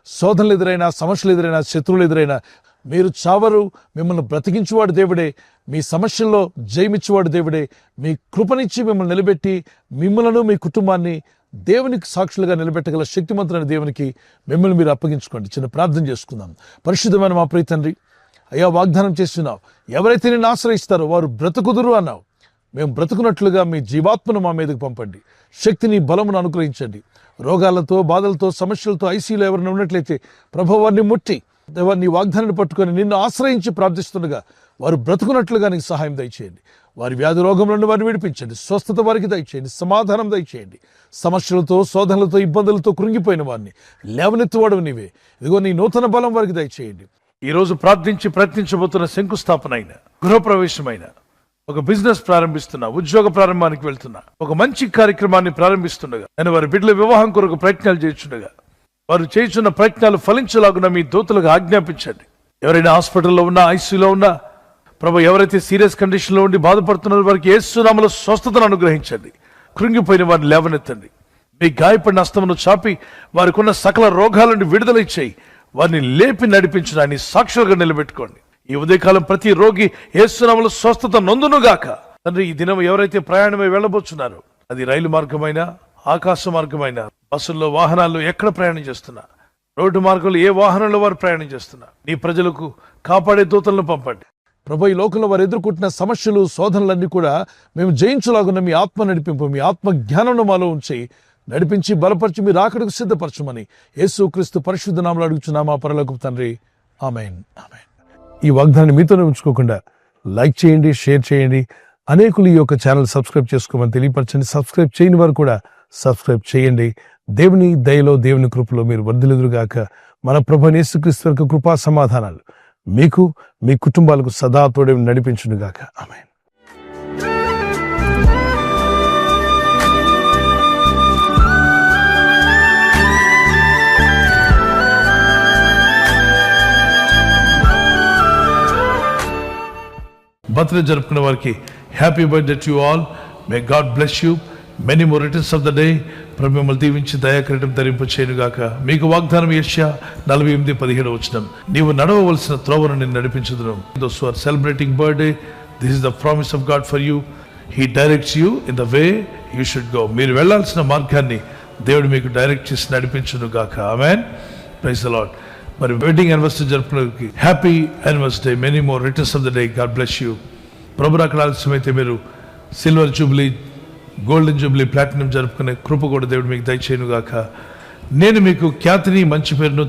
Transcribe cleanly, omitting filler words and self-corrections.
శోధనలు ఎదురైనా, సమస్యలు ఎదురైనా, శత్రువులు ఎదురైనా మీరు చావరు. మిమ్మల్ని బ్రతికించువాడు దేవుడే. మీ సమస్యల్లో జయమిచ్చేవాడు దేవుడే. మీ కృపనిచ్చి మిమ్మల్ని నిలబెట్టి మిమ్మలను, మీ కుటుంబాన్ని దేవునికి సాక్షులుగా నిలబెట్టగల శక్తిమంతులైన దేవునికి మిమ్మల్ని మీరు అప్పగించుకోండి. చిన్న ప్రార్థన చేసుకుందాం. పరిశుద్ధమైన మా ప్రియ తండ్రి, అయ్యా, వాగ్దానం చేస్తున్నావు, ఎవరైతే నిన్ను ఆశ్రయిస్తారో వారు బ్రతుకుదురు అన్నావు. మేము బ్రతుకున్నట్లుగా మీ జీవాత్మను మా మీదకు పంపండి. శక్తిని, బలమును అనుగ్రహించండి. రోగాలతో, బాధలతో, సమస్యలతో ఐసీయూలో ఎవరైనా ఉన్నట్లయితే ప్రభు వారిని ముట్టి నీ వాగ్దానాన్ని పట్టుకొని నిన్ను ఆశ్రయించి ప్రార్థిస్తుండగా వారు బ్రతుకున్నట్లుగా నీకు సహాయం దయచేయండి. వారి వ్యాధి రోగం నుండి వారిని విడిపించండి. స్వస్థత వారికి దయచేయండి. సమాధానం దయచేయండి. సమస్యలతో, శోధనలతో, ఇబ్బందులతో కృంగిపోయిన వారిని లేవనెత్తువాడు నీవే. ఇదిగో నీ నూతన బలం వారికి దయచేయండి. ఈరోజు ప్రార్థించి ప్రయత్నించబోతున్న శంకుస్థాపన అయిన, గృహప్రవేశమైన, ఒక బిజినెస్ ప్రారంభిస్తున్నా, ఉద్యోగ ప్రారంభానికి వెళ్తున్నా, ఒక మంచి కార్యక్రమాన్ని ప్రారంభిస్తుండగా, నేను వారి బిడ్డల వివాహం కొరకు ప్రయత్నాలు చేస్తుండగా వారు చేస్తున్న ప్రయత్నాలు ఫలించలాగున మీ దూతలకు ఆజ్ఞాపించండి. ఎవరైనా హాస్పిటల్లో ఉన్నా, ఐసీయూలో ఉన్నా, ప్రభు ఎవరైతే సీరియస్ కండిషన్లో ఉండి బాధపడుతున్నారో వారికి యేసు నామములో స్వస్థతను అనుగ్రహించండి. కృంగిపోయిన వారిని లేవనెత్తండి. మీ గాయపడిన హస్తమును చాపి వారికి ఉన్న సకల రోగాల నుండి విడుదల ఇచ్చేయి. వారిని లేపి నడిపించడాన్ని సాక్షులుగా నిలబెట్టుకోండి. ఈ ఉదయకాలం ప్రతి రోగి యేసు నామములో స్వస్థత నొందునుగాక. తండ్రి, ఈ దినం ఎవరైతే ప్రయాణమై వెళ్ళబోతున్నారో, అది రైలు మార్గమైనా, ఆకాశ మార్గమైనా, బస్సుల్లో, వాహనాల్లో ఎక్కడ ప్రయాణం చేస్తున్నా, రోడ్డు మార్గంలో ఏ వాహనంలో వారు ప్రయాణం చేస్తున్నా, నీ ప్రజలకు కాపాడే దూతలను పంపండి. ప్రభు, ఈ లోకంలో వారు ఎదుర్కొంటున్న సమస్యలు, శోధనలన్నీ కూడా మేము జయించలాగున్న మీ ఆత్మ నడిపింపు, మీ ఆత్మ జ్ఞానం మాలో ఉంచి నడిపించి బలపరిచి మీరు రాకడకు సిద్ధపరచమని యేసుక్రీస్తు పరిశుద్ధ నామములో అడుగుచున్నామా పరలోకపు తండ్రి. ఆమేన్, ఆమేన్. ఈ వాగ్దానాన్ని మీతోనే ఉంచుకోకుండా లైక్ చేయండి, షేర్ చేయండి. అనేకులు ఈ యొక్క ఛానల్ సబ్స్క్రైబ్ చేసుకోమని తెలియపరచండి. సబ్స్క్రైబ్ చేయని వారు కూడా సబ్స్క్రైబ్ చేయండి. దేవుని దయలో, దేవుని కృపలో మీరు వర్ధిల్లుదురుగాక. మన ప్రభువైన యేసుక్రీస్తు యొక్క కృపా సమాధానాలు మీకు, మీ కుటుంబాలకు సదా తోడే నడిపించునుగాక. ఆమేన్. బర్త్డే జరుపుకున్న వారికి happy birthday to all. May God bless you. Many more returns of the day. ప్రభు మిమ్మల్ని దీవించి దయాకిరీటం ధరింప చేయనుగాక. మీకు వాగ్దానం యెషయా 48:17 నీవు నడవవలసిన త్రోవను నేను నడిపించుదును. Those who are celebrating birthday, this is the promise of God for you. He directs you in the way you should go. మీరు వెళ్ళాల్సిన మార్గాన్ని దేవుడు మీకు డైరెక్ట్ చేసి నడిపించునుగాక. ఆమేన్. Praise the lord. మరి వెడ్డింగ్ యానివర్సరీ జరుపుకున్నకి happy anniversary. Many more returns of the day. God bless you. ప్రభు అక్కడ ఆలస్యమైతే మీరు silver jubilee, golden jubilee, platinum జరుపుకునే కృప కూడా దేవుడు మీకు దయచేయునుగాక. నేను మీకు ఖ్యాతిని, మంచి పేరును